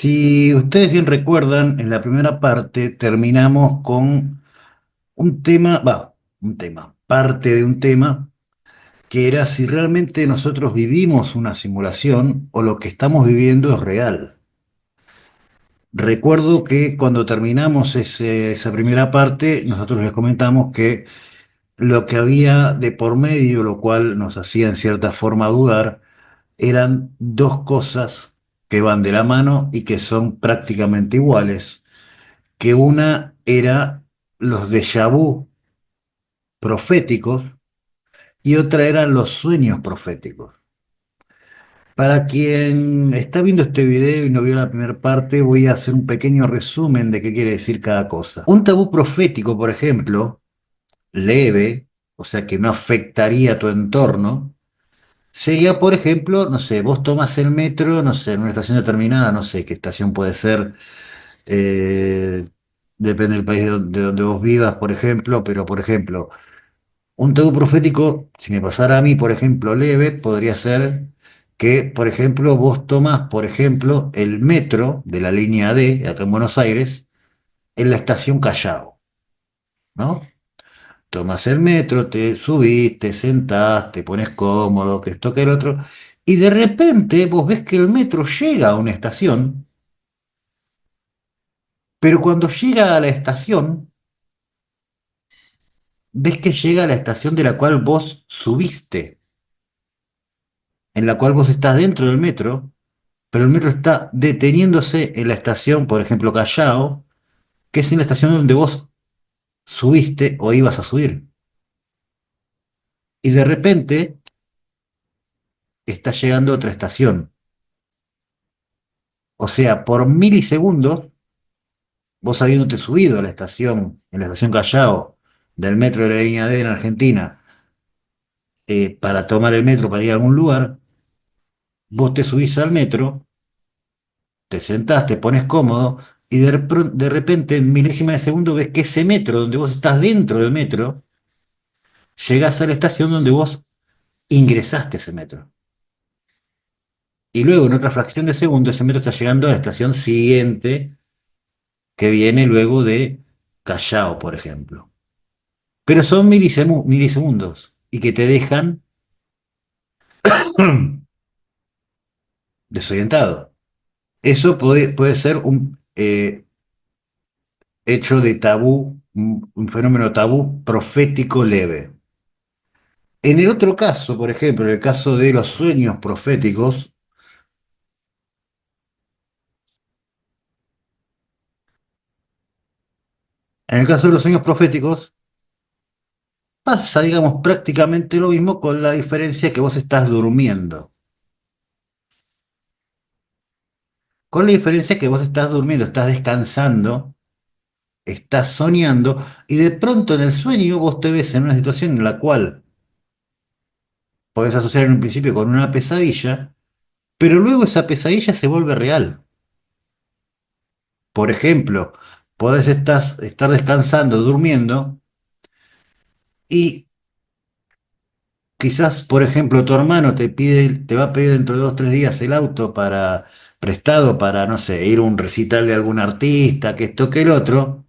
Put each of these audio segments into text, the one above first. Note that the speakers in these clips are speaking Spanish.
Si ustedes bien recuerdan, en la primera parte terminamos con parte de un tema que era si realmente nosotros vivimos una simulación o lo que estamos viviendo es real. Recuerdo que cuando terminamos esa primera parte, nosotros les comentamos que lo que había de por medio, lo cual nos hacía en cierta forma dudar, eran dos cosas que van de la mano y que son prácticamente iguales, que una era los déjà vu proféticos y otra eran los sueños proféticos. Para quien está viendo este video y no vio la primera parte, voy a hacer un pequeño resumen de qué quiere decir cada cosa. Un tabú profético, por ejemplo, leve, o sea que no afectaría a tu entorno, sería, por ejemplo, no sé, vos tomas el metro, no sé, en una estación determinada, no sé qué estación puede ser, eh, depende del país de donde vos vivas, por ejemplo, pero por ejemplo, un tabú profético, si me pasara a mí, por ejemplo, leve, podría ser que, por ejemplo, vos tomás, por ejemplo, el metro de la línea D, acá en Buenos Aires, en la estación Callao, ¿no? Tomás el metro, te subís, te sentás, te pones cómodo, que esto, que el otro, y de repente vos ves que el metro llega a una estación, pero cuando llega a la estación, ves que llega a la estación de la cual vos subiste, en la cual vos estás dentro del metro, pero el metro está deteniéndose en la estación, por ejemplo, Callao, que es en la estación donde vos subiste o ibas a subir. Y de repente está llegando a otra estación. O sea, por milisegundos, vos habiéndote subido a la estación, en la estación Callao, del metro de la línea D en Argentina, para tomar el metro para ir a algún lugar, vos te subís al metro, te sentás, te pones cómodo, y de repente, en milésima de segundo, ves que ese metro, donde vos estás dentro del metro, llegás a la estación donde vos ingresaste a ese metro. Y luego, en otra fracción de segundo, ese metro está llegando a la estación siguiente, que viene luego de Callao, por ejemplo. Pero son milisegundos y que te dejan desorientado. Eso puede ser un hecho de tabú, un fenómeno tabú profético leve. En el otro caso, por ejemplo, en el caso de los sueños proféticos, en el caso de los sueños proféticos, pasa, digamos, prácticamente lo mismo con la diferencia que vos estás durmiendo. Con la diferencia que vos estás durmiendo, estás descansando, estás soñando, y de pronto en el sueño vos te ves en una situación en la cual podés asociar en un principio con una pesadilla, pero luego esa pesadilla se vuelve real. Por ejemplo, podés estar descansando, durmiendo, y quizás, por ejemplo, tu hermano te va a pedir dentro de 2 o 3 días el auto prestado para, no sé, ir a un recital de algún artista, que esto, que el otro,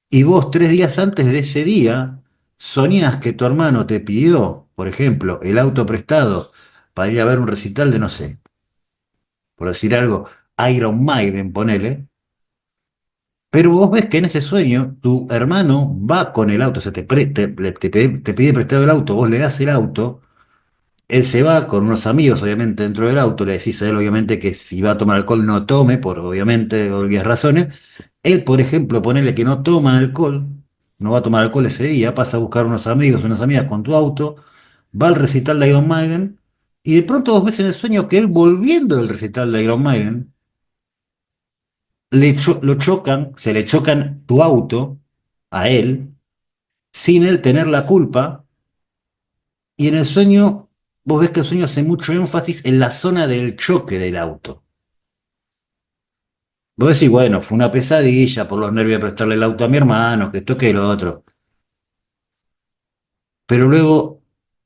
y vos 3 días antes de ese día soñás que tu hermano te pidió, por ejemplo, el auto prestado para ir a ver un recital de, no sé, por decir algo, Iron Maiden, ponele, pero vos ves que en ese sueño tu hermano va con el auto, o sea, te pide prestado el auto, vos le das el auto. Él se va con unos amigos, obviamente, dentro del auto. Le decís a él, obviamente, que si va a tomar alcohol no tome, por obviamente obvias razones. Él, por ejemplo, ponele que no toma alcohol, no va a tomar alcohol ese día, pasa a buscar unos amigos, unas amigas con tu auto, va al recital de Iron Maiden, y de pronto vos ves en el sueño que él, volviendo del recital de Iron Maiden, lo chocan, se le chocan tu auto a él, sin él tener la culpa. Y en el sueño, vos ves que el sueño hace mucho énfasis en la zona del choque del auto. Vos decís, bueno, fue una pesadilla por los nervios de prestarle el auto a mi hermano, que esto que lo otro. Pero luego,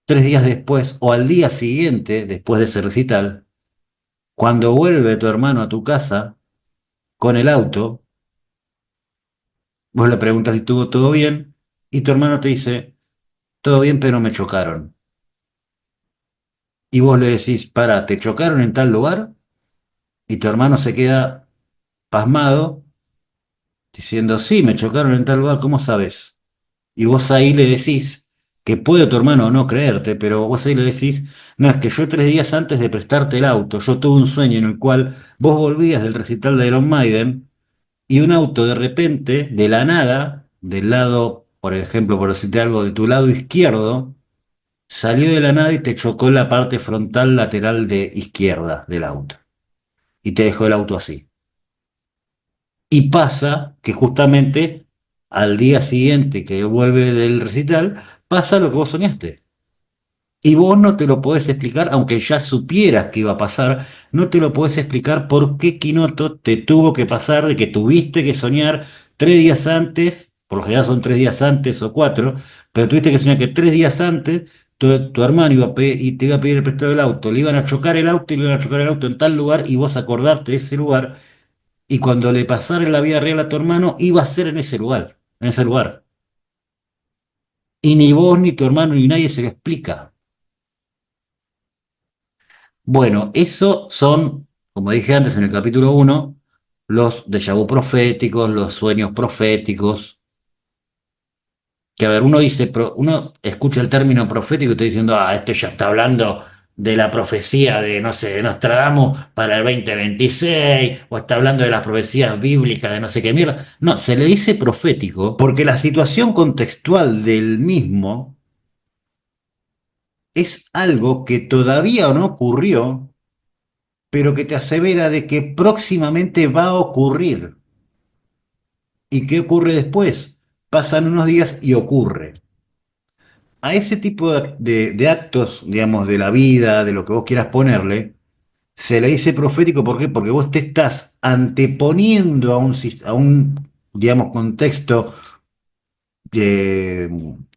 3 días después, o al día siguiente, después de ese recital, Cuando vuelve tu hermano a tu casa con el auto, vos le preguntas si estuvo todo bien y tu hermano te dice, todo bien, pero me chocaron. Y vos le decís, para, ¿te chocaron en tal lugar? Y tu hermano se queda pasmado diciendo, sí, me chocaron en tal lugar, ¿cómo sabes? Y vos ahí le decís, que puede tu hermano no creerte, pero vos ahí le decís, no, es que yo 3 días antes de prestarte el auto, yo tuve un sueño en el cual vos volvías del recital de Iron Maiden y un auto de repente, de la nada, del lado, por ejemplo, por decirte algo, de tu lado izquierdo, salió de la nada y te chocó en la parte frontal lateral de izquierda del auto y te dejó el auto así. Y pasa que justamente al día siguiente que vuelve del recital, pasa lo que vos soñaste. Y vos no te lo podés explicar, aunque ya supieras que iba a pasar, no te lo podés explicar por qué Quinoto te tuvo que pasar de que tuviste que soñar 3 días antes, por lo general son 3 días antes o 4, pero tuviste que soñar que 3 días antes tu hermano iba a y te iba a pedir el prestado del auto, le iban a chocar el auto y le iban a chocar el auto en tal lugar y vos acordarte de ese lugar y cuando le pasara en la vida real a tu hermano iba a ser en ese lugar, en ese lugar. Y ni vos, ni tu hermano, ni nadie se lo explica. Bueno, eso son, como dije antes en el capítulo 1, los déjà vu proféticos, los sueños proféticos, que a ver, uno dice, uno escucha el término profético y está diciendo, este ya está hablando de la profecía de, no sé, de Nostradamus para el 2026, o está hablando de las profecías bíblicas de no sé qué mierda. No, se le dice profético porque la situación contextual del mismo es algo que todavía no ocurrió pero que te asevera de que próximamente va a ocurrir. ¿Y qué ocurre después? Pasan unos días y ocurre. A ese tipo de actos, digamos, de la vida, de lo que vos quieras ponerle, se le dice profético, ¿por qué? Porque vos te estás anteponiendo a un digamos, contexto,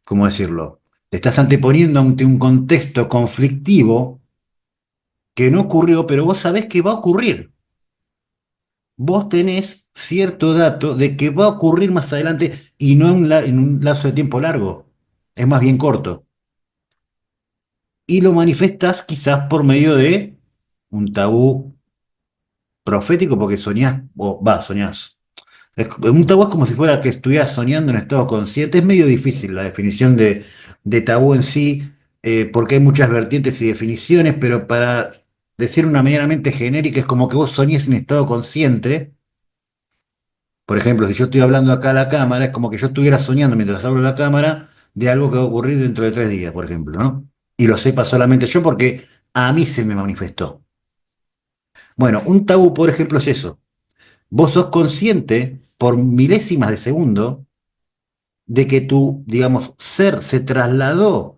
¿cómo decirlo? Te estás anteponiendo ante un contexto conflictivo que no ocurrió, pero vos sabés que va a ocurrir. Vos tenés cierto dato de que va a ocurrir más adelante y no en un lapso de tiempo largo, es más bien corto. Y lo manifestás quizás por medio de un tabú profético porque soñás, o va, soñás. Un tabú es como si fuera que estuvieras soñando en estado consciente. Es medio difícil la definición de tabú en sí, porque hay muchas vertientes y definiciones, pero para decir una medianamente genérica es como que vos soñés en estado consciente. Por ejemplo, si yo estoy hablando acá a la cámara, es como que yo estuviera soñando mientras hablo a la cámara de algo que va a ocurrir dentro de 3 días, por ejemplo, ¿no? Y lo sepa solamente yo porque a mí se me manifestó. Bueno, un tabú, por ejemplo, es eso. Vos sos consciente por milésimas de segundo de que tu, digamos, ser se trasladó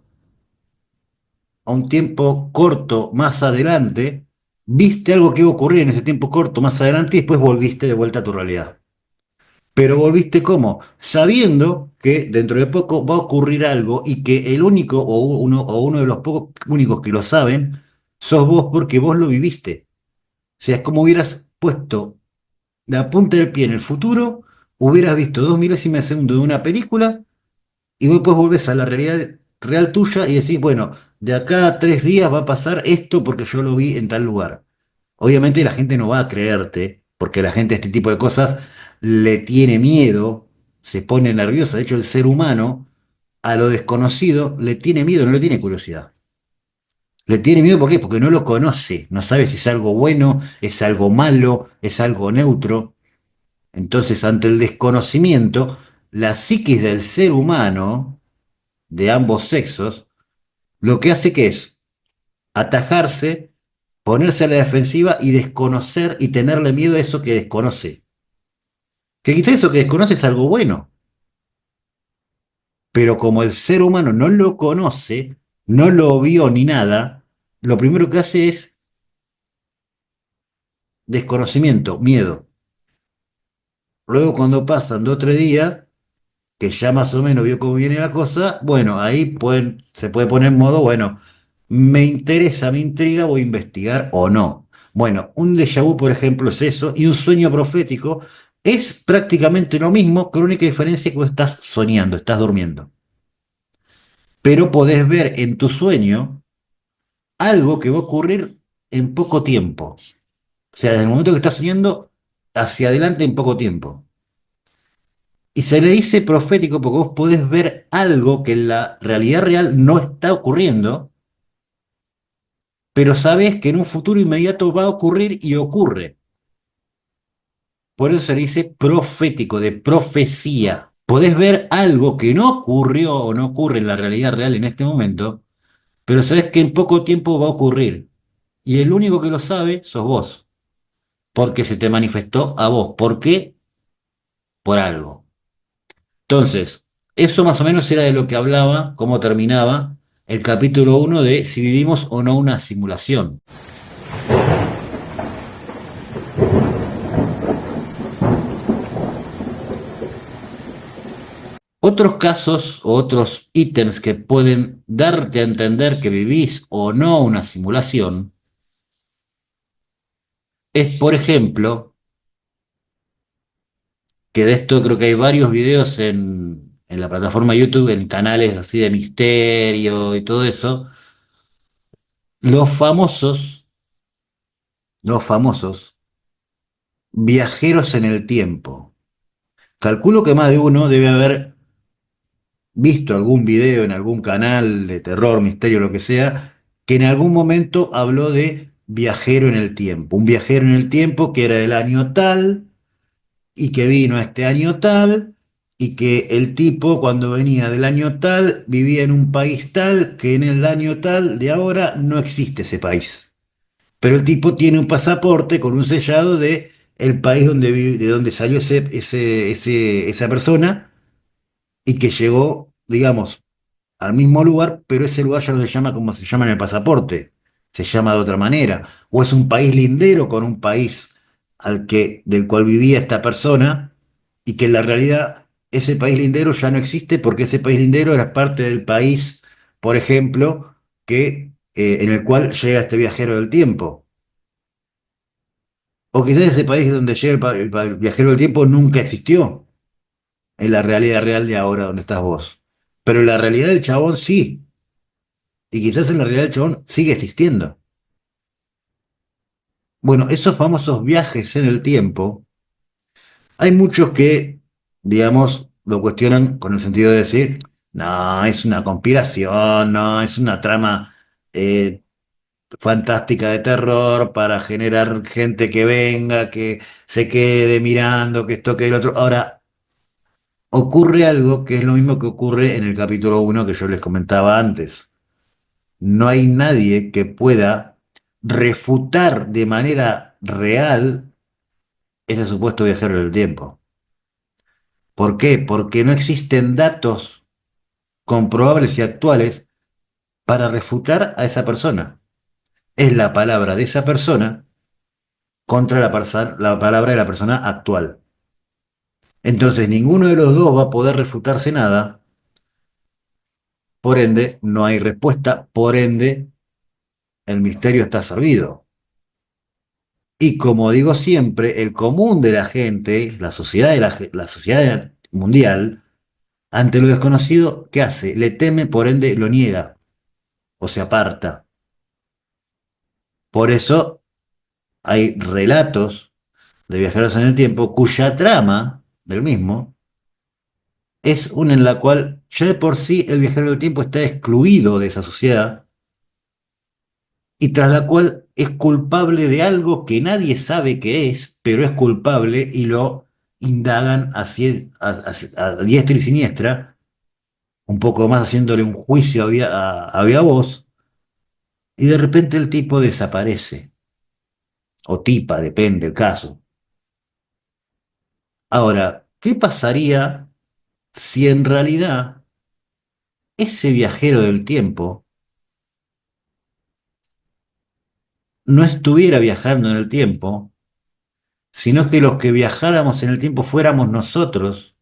a un tiempo corto más adelante, viste algo que iba a ocurrir en ese tiempo corto más adelante y después volviste de vuelta a tu realidad. Pero volviste cómo, sabiendo que dentro de poco va a ocurrir algo y que el único o uno de los pocos únicos que lo saben sos vos porque vos lo viviste. O sea, es como hubieras puesto la punta del pie en el futuro, hubieras visto 2 milésimas de segundo de una película y después volvés a la realidad real tuya y decís, bueno, de acá a 3 días va a pasar esto porque yo lo vi en tal lugar. Obviamente la gente no va a creerte, porque la gente a este tipo de cosas le tiene miedo, se pone nerviosa. De hecho, el ser humano a lo desconocido le tiene miedo, no le tiene curiosidad. Le tiene miedo, ¿por qué? Porque no lo conoce, no sabe si es algo bueno, es algo malo, es algo neutro. Entonces, ante el desconocimiento, la psiquis del ser humano, de ambos sexos, lo que hace que es atajarse, ponerse a la defensiva y desconocer y tenerle miedo a eso que desconoce. Que quizás eso que desconoce es algo bueno, pero como el ser humano no lo conoce, no lo vio ni nada, lo primero que hace es desconocimiento, miedo. Luego cuando pasan 2 o 3 días, que ya más o menos vio cómo viene la cosa, bueno, ahí se puede poner en modo, bueno, me interesa, me intriga, voy a investigar o no. Bueno, un déjà vu, por ejemplo, es eso, y un sueño profético es prácticamente lo mismo, con la única diferencia que vos estás soñando, estás durmiendo. Pero podés ver en tu sueño algo que va a ocurrir en poco tiempo. O sea, desde el momento que estás soñando hacia adelante en poco tiempo. Y se le dice profético porque vos podés ver algo que en la realidad real no está ocurriendo, pero sabés que en un futuro inmediato va a ocurrir y ocurre. Por eso se le dice profético, de profecía. Podés ver algo que no ocurrió o no ocurre en la realidad real en este momento, pero sabés que en poco tiempo va a ocurrir. Y el único que lo sabe sos vos, porque se te manifestó a vos. ¿Por qué? Por algo. Entonces, eso más o menos era de lo que hablaba, cómo terminaba el capítulo uno de si vivimos o no una simulación. Otros casos o otros ítems que pueden darte a entender que vivís o no una simulación es, por ejemplo, que de esto creo que hay varios videos en la plataforma YouTube, en canales así de misterio y todo eso, los famosos viajeros en el tiempo. Calculo que más de uno debe haber visto algún video en algún canal de terror, misterio, lo que sea, que en algún momento habló de viajero en el tiempo. Un viajero en el tiempo que era del año tal y que vino a este año tal y que el tipo cuando venía del año tal vivía en un país tal que en el año tal de ahora no existe ese país. Pero el tipo tiene un pasaporte con un sellado de el país de donde salió esa persona y que llegó, digamos, al mismo lugar, pero ese lugar ya no se llama como se llama en el pasaporte, se llama de otra manera. O es un país lindero con un país del cual vivía esta persona, y que en la realidad ese país lindero ya no existe porque ese país lindero era parte del país, por ejemplo, en el cual llega este viajero del tiempo. O quizás ese país donde llega el viajero del tiempo nunca existió en la realidad real de ahora donde estás vos. Pero en la realidad del chabón sí. Y quizás en la realidad el chabón sigue existiendo. Bueno, esos famosos viajes en el tiempo, hay muchos que, digamos, lo cuestionan con el sentido de decir, no, es una conspiración, no, es una trama eh, fantástica de terror para generar gente que venga, que se quede mirando, que esto, que el otro. Ahora, ocurre algo que es lo mismo que ocurre en el capítulo uno que yo les comentaba antes. No hay nadie que pueda refutar de manera real ese supuesto viajero del tiempo. ¿Por qué? Porque no existen datos comprobables y actuales para refutar a esa persona. Es la palabra de esa persona contra la palabra de la persona actual. Entonces ninguno de los dos va a poder refutarse nada, por ende no hay respuesta, por ende el misterio está servido. Y como digo siempre, el común de la gente, la sociedad mundial, ante lo desconocido, ¿qué hace? Le teme, por ende lo niega o se aparta. Por eso hay relatos de viajeros en el tiempo cuya trama del mismo es una en la cual ya de por sí el viajero del tiempo está excluido de esa sociedad y tras la cual es culpable de algo que nadie sabe qué es, pero es culpable y lo indagan a diestra y siniestra, un poco más haciéndole un juicio a viva voz, y de repente el tipo desaparece, o tipa, depende del caso. Ahora, ¿qué pasaría si en realidad ese viajero del tiempo no estuviera viajando en el tiempo, sino que los que viajáramos en el tiempo fuéramos nosotros,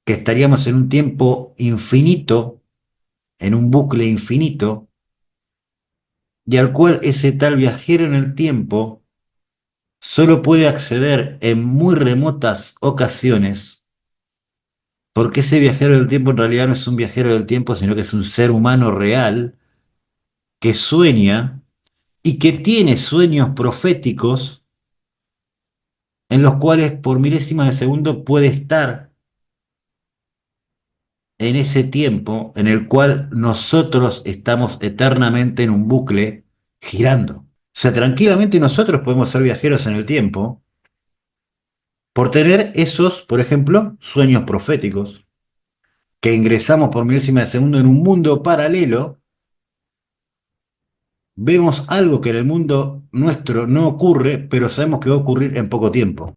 que estaríamos en un tiempo infinito, en un bucle infinito, y al cual ese tal viajero en el tiempo solo puede acceder en muy remotas ocasiones, porque ese viajero del tiempo en realidad no es un viajero del tiempo, sino que es un ser humano real que sueña y que tiene sueños proféticos en los cuales por milésimas de segundo puede estar en ese tiempo en el cual nosotros estamos eternamente en un bucle girando. O sea, tranquilamente nosotros podemos ser viajeros en el tiempo por tener esos, por ejemplo, sueños proféticos, que ingresamos por milésima de segundo en un mundo paralelo, vemos algo que en el mundo nuestro no ocurre, pero sabemos que va a ocurrir en poco tiempo.